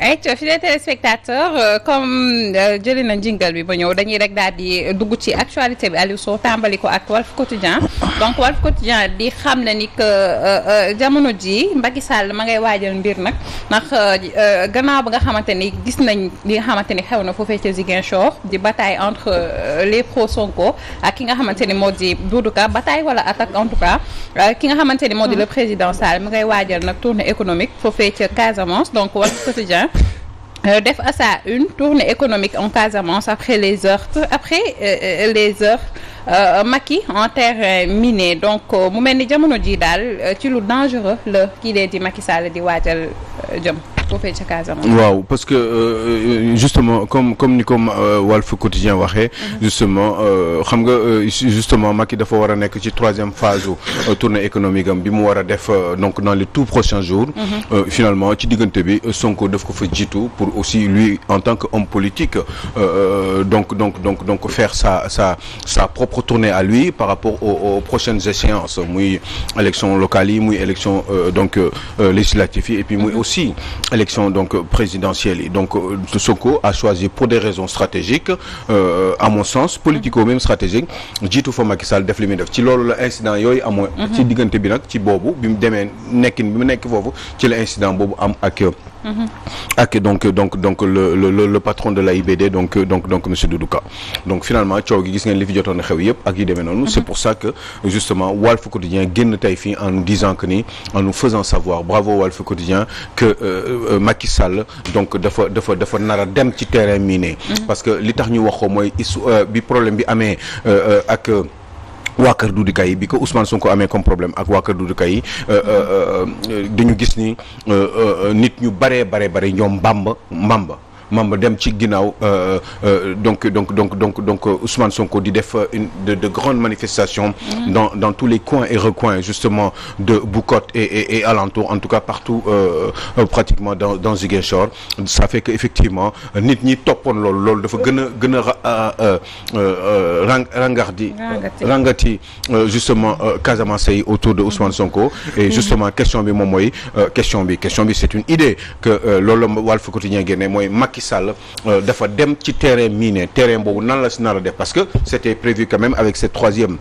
ay fidèles téléspectateurs comme jëli na jingle bi ba ñëw dañuy rek daal di dugg ci actualité bi Aliou Sow tàmbali ko ak Walf Quotidien donc Walf Quotidien di xam ne ni que jamono ji Macky Sall ma ngay waajal mbir nag ndax gannaaw ba nga xamante ni gis nañ li nga xamante ni xew na foofee ca Ziguinchor di bataille entre les pro Sonko ak ki nga xamante ni moo di Doudou Ka bataille wala attaque en tout cas ki nga xamante ni moo di le président Sall ma ngay waajal nag tournée économique foofee ca Casamance donc Walf Quotidien def à sa une tournée économique en Casamance après les heurts Macky en terrain miné donc mu mel ni jamono ji daal ci lu dangereux la kii dee di Macky Sall di waajal jëm foofee ca Casamance. waaw parce que justement comme ni ko Walf Quotidien waxee. justement xam nga justement Macky dafa war a nekk ci troisième phase tournée économique am bi mu war a def donc dans les tout prochains jours. Finalement ci diggante bi Sonko daf ko fa jiitu pour aussi lui en tant que homme politique donc faire sa propre tournée à lui par rapport aux prochaines échéances muy élection locale yi muy élection législative yi et puis muy aussi élection donc présidentielle yi donc Sonko a choisi pour des raisons stratégiques à mon sens politico même stratégique jiitu fa Macky Sall def li muy def ci loolu la incident yooyu amoo ci diggante bi nag ci boobu bi mu demee bi mu nekk foofu ci la incident boobu am ak donc le patron de l'AIBD donc monsieur Doudou Ka donc finalement coow gi gis ngeen li fi jotoon a xew yëpp ak yi demee noonu c'est pour ça que justement Walf Quotidien génn tey fii en nous disant que ni en nous faisant savoir bravo Walf Quotidien que Macky Sall donc dafa nar a dem ci terrain miné parce que li tax ñu wax ko mooy bi problème bi amee ak waa kër Doudou Ka yi bi ko Ousmane Sonko amee comme problème ak waa kër Doudou Ka yi dañu gis ni nit ñu bare ñoom Mbamba dem ci ginnaaw donc Ousmane Sonko di def de grandes manifestations dans tous les coins et recoins justement de Boucotte et alentour en tout cas partout pratiquement dans Ziguinchor ça fait que effectivement nit ñi toppoon loolu dafa gën a rangati justement Casamance yi autour de Ousmane Sonko et justement question bi moom mooy question bi c'est une idée que loolu la Walf Quotidien génne mooy Macky Sall dafa dem ci terrain miné terrain boobu nan la si nar a def parce que c'était prévu quand même avec ce troisième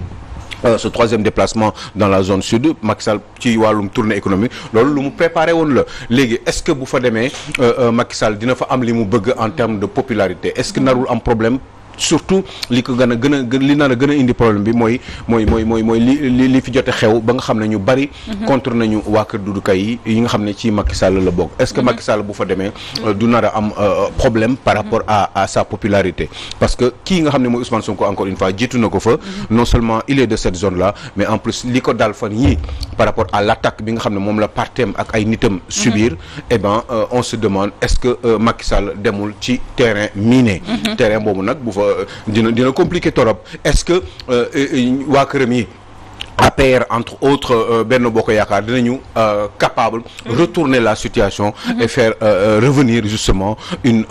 déplacement dans la zone sud Macky Sall ci wàllum tournée économique loolu lu mu préparé woon la léegi est-ce que bu fa demee Macky Sall dina fa am li mu bëgg en termes de popularité est-ce que narul am problème surtout li ko gën a indi problème bi mooy li fi jote xew ba nga xam ne ñu bari contre nañu waa kër Doudou Ka yi nga xam ne ci Macky Sall la bokk est-ce que Macky Sall bu fa demee du nar a am problème par rapport à sa popularité parce que kii nga xam ne mooy Ousmane Sonko encore une fois jiitu na ko fa non seulement il est de cette zone là mais en plus li ko dal fan yii par rapport à l'attaque bi nga xam ne moom la partem ak ay nitam subir eh ben on se demande est-ce que Macky Sall demul ci terrain miné terrain boobu nag bu fa dina compliqué torop est-ce que waa këram yi APR entre autres Benno Bokk Yaakaar dinañu capable retourner la situation et faire revenir justement une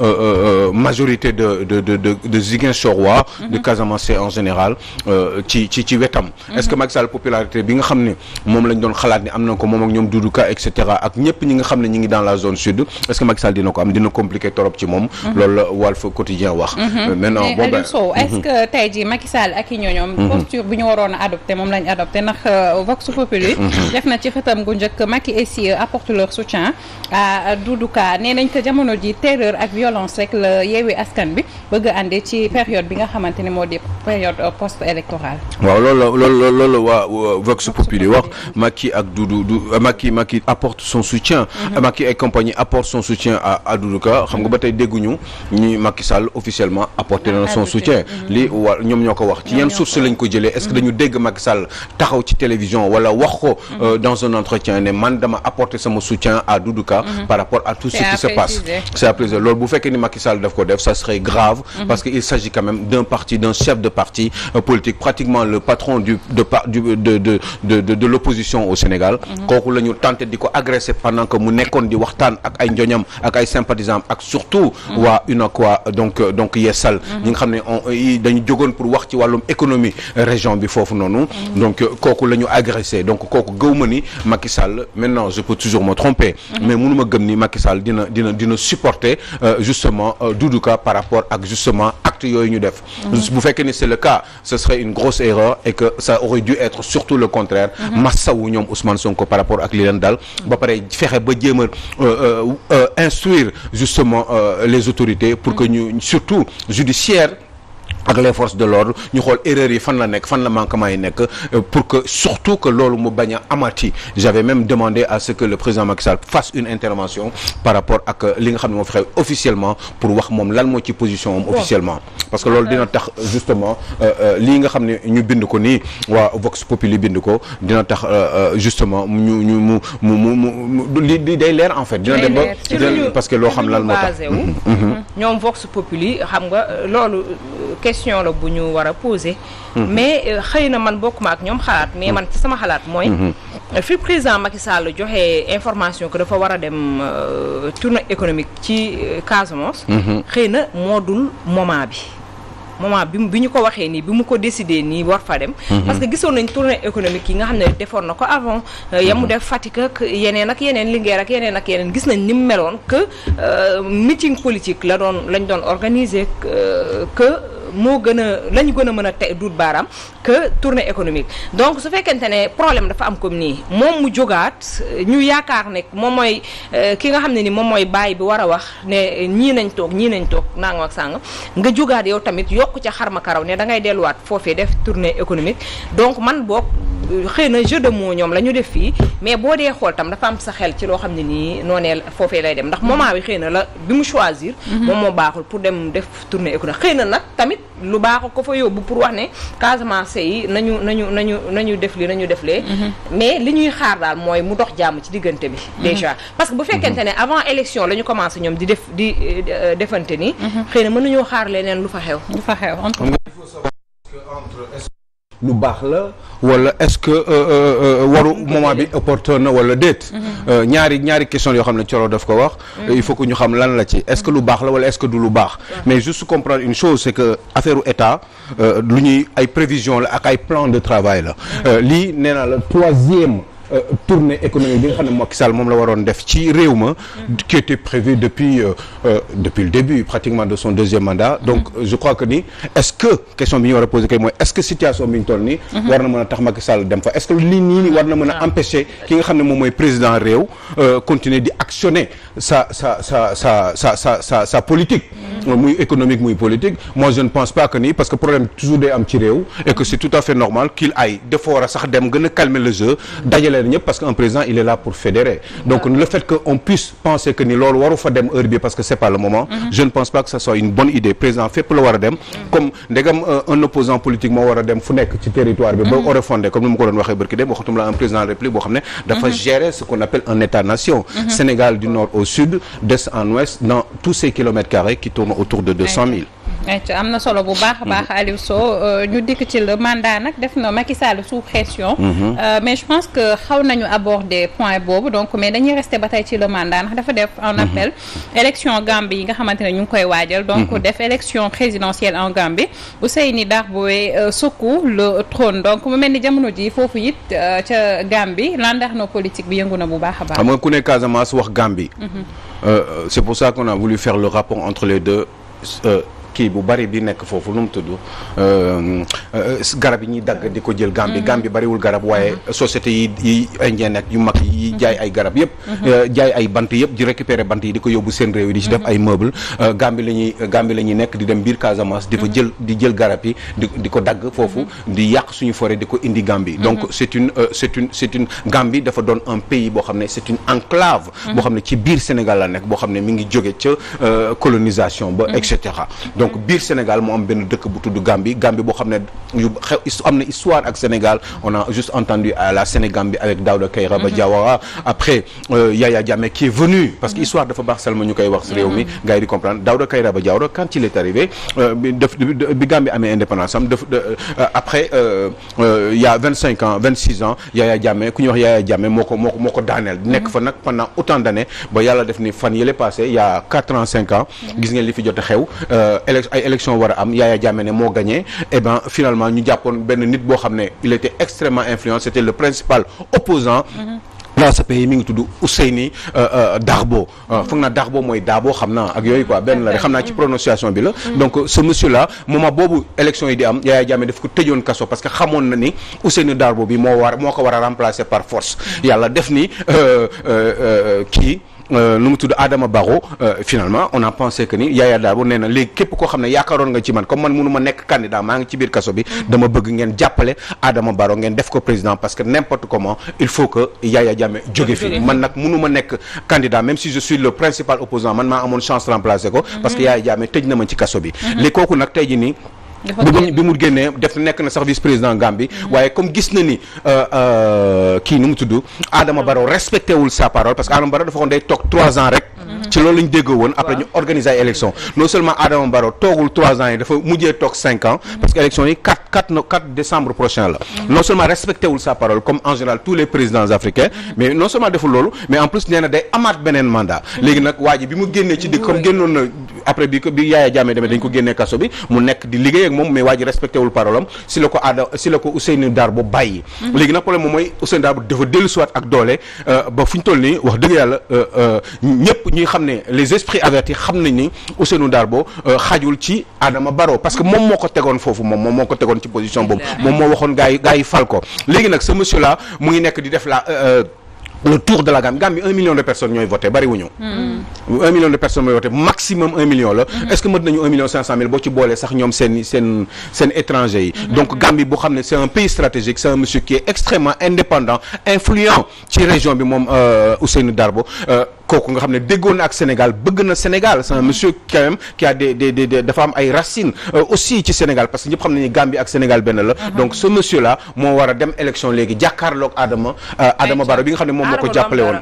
majorité de Ziguinchorois de Casamance en général ci wetam est-ce que Macky Sall popularité bi nga xam ne moom lañ doon xalaat ni am na ko moom ak ñoom Doudou Ka et cetera ak ñëpp ñi nga xam ne ñi ngi dans la zone sud est-ce que Macky Sall dina ko am dina compliqué trop ci moom loolu la Walf Quotidien wax maintenant Aliou Sow est-ce que tey jii Macky Sall ak i ñooñoom posture bi ñu waroon a adopté moom lañ adopté ndax Vox Populi def na ci xëtam gu njëkk Macky et SIE apporte leur soutien à Doudou Ka nee nañ que jamono ji terreur ak violence rek la Yewwi Askan bi bëgg a andi ci période bi nga xamante ni moo di période post-électorale. waaw loolu waa Vox Populi wax Macky ak Macky apporte son soutien. Macky et compagnie apporte son soutien à Doudou Ka xam nga ba tey dégguñu ni Macky Sall officiellement apporté na son soutien. li ñoom ñoo ko wax ci yan source lañ ko jëlee est-ce que dañu dégg Macky Sall taxaw ci télévision wala wax ko dans un entretien ne man dama apporter sama soutien à Doudou Ka par rapport à tout ce qui se passe c'est à préciser loolu bu fekkee ni Macky Sall daf ko def ça serait grave parce que il s'agit quand même d'un chef de parti politique pratiquement le patron de l'opposition au Sénégal kooku la ñu tenté di ko agresser pendant que mu nekkoon di waxtaan ak ay njoñam ak ay sympathisants ak surtout waa UNACOIS donc Yeesal ñi nga xam ne dañu jógoon pour wax ci wàllum économie région bi foofu noonu donc kooku la ñu agressé donc kooku gëw ma ni Macky Sall maintenant je peux toujours me tromper mais mënuma gëm ni Macky Sall dina supporter justement Doudou Ka par rapport ak justement acte yooyu ñu def bu fekkee ni c'est le cas ce serait une grosse erreur et que ça aurait dû être surtout le contraire massawu ñoom Ousmane Sonko par rapport ak li leen dal ba pare fexe ba jéem a instruire justement les autorités pour que ñu surtout judiciaire ak les forces de l'ordre ñu xool erreurs yi fan la nekk fan la manquement yi nekk pour que surtout que loolu mu bañ a amati j'avais même demandé à ce que le président Macky Sall fasse une intervention par rapport ak li nga xam ne moo fi xew officiellement pour wax moom lan moo ci position am officiellement parce que loolu dina tax justement lii nga xam ne ñu bind ko nii waa Vox Populi bind ko dina tax justement mu li day leer en fait dina dem ba parce que loo xam lan moo tax ñoom Vox Populi xam nga loolu question la bu ñu war a poser mais xëy na man bokkuma ak ñoom xalaat mais man ci sama xalaat mooy fi président Macky Sall joxe information que dafa war a dem tournée économique ci Casamance xëy na moo dul moment bi ñu ko waxee nii bi mu ko décidé nii war fa dem parce que gisoon nañ tournée économique yi nga xam ne defoon na ko avant yamu def Fatick ak yeneen Linguère ak yeneen gis nañ ni mu meloon que meeting politique lañ doon organiser que moo gën a la ñu gën a mën a duut baaraam que tournée économique donc su fekkente ne problème dafa am comme nii moom mu jógaat ñu yaakaar ne moom mooy ki nga xam ne ni moom mooy bàyyi bi war a wax ne ñii nañ toog nangam ak sàng nga jógaat yow tamit yokk ca xarma karaw ne da ngay delluwaat foofee def tournée économique donc man boog xëy na jeu de mots ñoom la ñu def fii mais boo dee xool tam dafa am sa xel ci loo xam ne nii noonee foofee lay dem ndax moment bi xëy na la bi mu choisir moom moo baaxul pour dem def tournée économique xëy na nag tamit lu baax ko fa yóbbu pour wax ne Casamance yi nañu def li nañu def lee mais li ñuy xaar daal mooy mu dox jàmm ci diggante bi déjà parce que bu fekkente ne avant élection la ñu commencé ñoom di defante ni xëy na mën nañoo xaar leneen lu fa xew lu baax la wala est-ce que waru moment bi opportun na wala déet ñaari question yoo xam ne Thioro daf ko wax il faut que ñu xam lan la ci est-ce que lu baax la wala est-ce que du lu baax mais juste comprendre une chose c'est que affaire u état lu ñuy ay prévision la ak ay plan de travail la lii nee naa la troisième tournée économique bi nga xam ne Macky Sall moom la waroon def ci réew ma qui était prévu depuis le début pratiquement de son deuxième mandat donc je crois que ni est-ce que question bi ñu war a poser kay mooy est-ce que situation bi ñu toll nii war na mën a tax Macky Sall dem fa est-ce que lii nii war na mën a empêcher ki nga xam ne moom mooy président réew continuer di actionner sa politique muy économique muy politique moi je ne pense pas que ni parce que problème toujours day am ci réew et que c'est tout à fait normal qu'il aille dafa war a sax dem gën a calmer le jeu dajale ñëpp parce qu'un président il est là pour fédérer donc le fait que on puisse penser que ni loolu waru fa dem heure bi parce que c'est pas le moment je ne pense pas que ça soit une bonne idée président fépp la war a dem comme ndegam un opposant politique moo war a dem fu nekk ci territoire bi ba orefondé comme ni ma ko doon waxee barki dem waxatum la un président de la République boo xam ne dafa gérer ce qu'on appelle un état-nation Sénégal du nord au sud d'est en ouest dans tous ces kilomètres carrés qui tournent autour de 200 000 am na solo bu baax a baax Aliou Sow ñu dikk ci le mandat nag def na Macky Sall sous pression mais je pense que xaw nañu aborder point boobu donc mais dañuy rester ba tey ci le mandat ndax dafa def en appel élection Gambie yi nga xamante ne ñu ngi koy waajal donc def élection présidentielle en Gambie Ousseini Darboe secoue le trône donc mu mel ni jamono ji foofu it ca Gambie landerneau politique bi yëngu na bu baax a baax. xam nga ku ne Casamance wax Gambie c'est pour ça qu'on a voulu faire le rapport entre les deux kii bu bari bi nekk foofu nu mu tudd garab yi ñuy dagg di ko jël Gambie bariwul garab waaye société yi indien ak yu mag yi jaay ay garab yëpp jaay ay bant yëpp di récupérer bant yi di ko yóbbu seen réew yi di ci def ay meubles Gambie la ñuy nekk di dem biir Casamance di fa jël garab yi di ko dagg foofu di yàq suñu forêt di ko indi Gambie donc c'est une Gambie dafa doon un pays boo xam ne c'est une enclave boo xam ne ci biir Sénégal la nekk boo xam ne mi ngi jóge ca colonisation ba et cetera donc biir Sénégal moo am benn dëkk bu tudd Gambie boo xam ne am na histoire ak Sénégal on a juste entendu à la Sénégambie avec Daouda Kairaba Diawara après Yaya Jammeh qui est venu parce que histoire dafa baax Salma ñu koy wax si réew mi gars yi di comprendre Daouda Kairaba Diawara quand il est arrivé bi Gambie amee indépendance am après il y a 26 ans Yaya Jammeh ku ñuy wax Yaya Jammeh moo ko daaneel nekk fa nag pendant autant d'années ba yàlla def ni fan yële passé il y a 4 ans 5 ans gis ngeen li fi jot a xew ay élection war a am Yaya Jammeh ne moo gagné et ben finalement ñu jàppoon benn nit boo xam ne il était extrêmement influent, c'était le principal opposant dans ce pays mi ngi tudd Ousseini Darbo foog naa Darbo mooy Dabo xam naa ak yooyu quoi benn la rek xam naa ci prononciation bi la donc ce monsieur là moment boobu élection yi di am Yaya Jammeh daf ko tëjoon kaso parce que xamoon na ni Ousseini Darbo bi moo ko war a remplacer par force yàlla def ni kii nu mu tudd Adama Barrow finalement on a pensé que ni Yaya Darbo nee na léegi képp koo xam ne yaakaaroon nga ci man comme man mënu ma nekk candidat maa ngi ci biir kaso bi dama bëgg ngeen jàppale Adama Barrow ngeen def ko président parce que n'importe comment il faut que Yaya Jammeh jóge fi man nag mënu ma nekk candidat même si je suis le principal opposant man maa amoon chance remplacer ko parce que Yaya Jammeh tëj na ma ci kaso bi léegi kooku nag tey ji nii bi mu génnee def nekk na sax vice président Gambie waaye comme gis na ni kii nu mu tudd Adama Barrow respecté wul sa parole parce que Adama Barrow dafa xoon day toog 3 ans rek ci loolu la ñu déggoo woon après ñu organiser ay élection non seulement Adama Barrow toogul 3 ans yi dafa mujjee toog 5 ans parce que élection yi 4 décembre prochain la non seulement respecté wul sa parole comme en général tous les présidents africains mais non seulement deful loolu mais en plus nee na day amaat beneen mandat léegi nag waa ji bi mu génnee ci dëkk comme génnoon na après bi Yaya Jammeh demee dañ ko génnee kaso bi mu nekk di liggéey ak moom mais waa ji respecté wul parole am si la ko Ousseini Darbo bàyyi léegi nag problème moom mooy Ousseini Darbo dafa dellu siwaat ak doole ba fu ñu toll nii wax dëgg yàlla ñëpp ñuy xam ne les esprits avertis xam nañ ni Ousseini Darbo xajul ci Adama Barrow parce que moom moo ko tegoon foofu moom moo ko tegoon ci position boobu moom moo waxoon gaa yi fal ko léegi nag ce monsieur là mu ngi nekk di def le tour de la Gambie 1 million de personnes ñooy voté bari wuñu 1 million de personnes ñooy voté maximum 1 million la est-ce que mën nañu 1 million 500 000 boo ci boolee sax ñoom seen étranger yi donc Gambie boo xam ne c'est un pays stratégique c'est un monsieur qui est extrêmement indépendant influent ci région bi moom Ousseini Darbo kooku nga xam ne déggoon na ak Sénégal bëgg na Sénégal c'est un monsieur quand même qui a des dafa am ay racines aussi ci Sénégal parce que ñëpp xam nañu Gambie ak Sénégal benn la donc ce monsieur là moo war a dem élection léegi jàkkaarloog Adama Barrow bi nga xam ne moom moo ko jàppale woon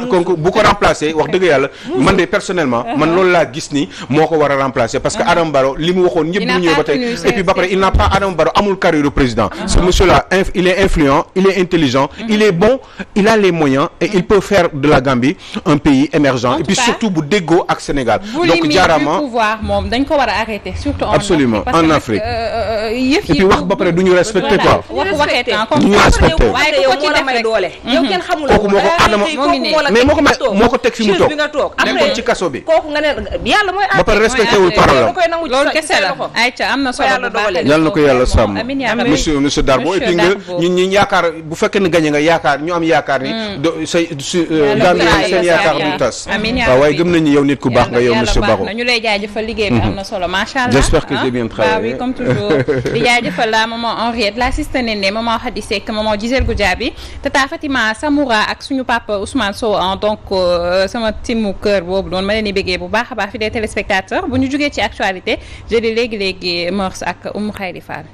donc bu ko remplacer wax dëgg yàlla man de personnellement man loolu laa gis ni moo ko war a remplacer parce que Adama Barrow li mu waxoon ñëpp mu ñëw ba tey et puis ba pare il n'a pas Adama Barrow amul carrière de président ce monsieur là il est influent il est intelligent il est bon il a les moyens et il peut faire de la Gambie un pays émergent et puis surtout bu déggoo ak Sénégal donc jaarama pouvoir moom dañ ko war a arrêter surtout absolument en Afrique et puis wax ba pare du ñu respecter quoi du ñu respecter waaye ko ci may doole yow kenn xamul kooku moo ko Adama mais moo ko teg fi mu toog nekkoon ci kaso bi kooku nga ne yàlla mooy ba pare respecté wul parole loolu kese la Aïcha am na solo bu baax yàlla na ko yàlla sàmm monsieur Darbo et puis nga ñi yaakaar bu fekkee ne gagné nga yaakaar ñu am yaakaar ni say Gambie seen yaakaar du tas waaw waaye gëm nañu yow nit ku baax nga yow monsieur Barrow ñu lay jaajëfal liggéey bi am na solo macha allah j'espère que j'ai bien travaillé oui comme toujours di jaajëfal la maman Henriette la sista Néné maman Khady Seck maman Gisèle Goudiaby tata Fatima Samoura ak suñu papa Ousmane Sow donc sama timu kër boobu doon ma leen di béggee bu baax a baax fi des téléspectateurs bu ñu jógee ci actualité jëli léegi Mœurs ak Oumou Khayri Fall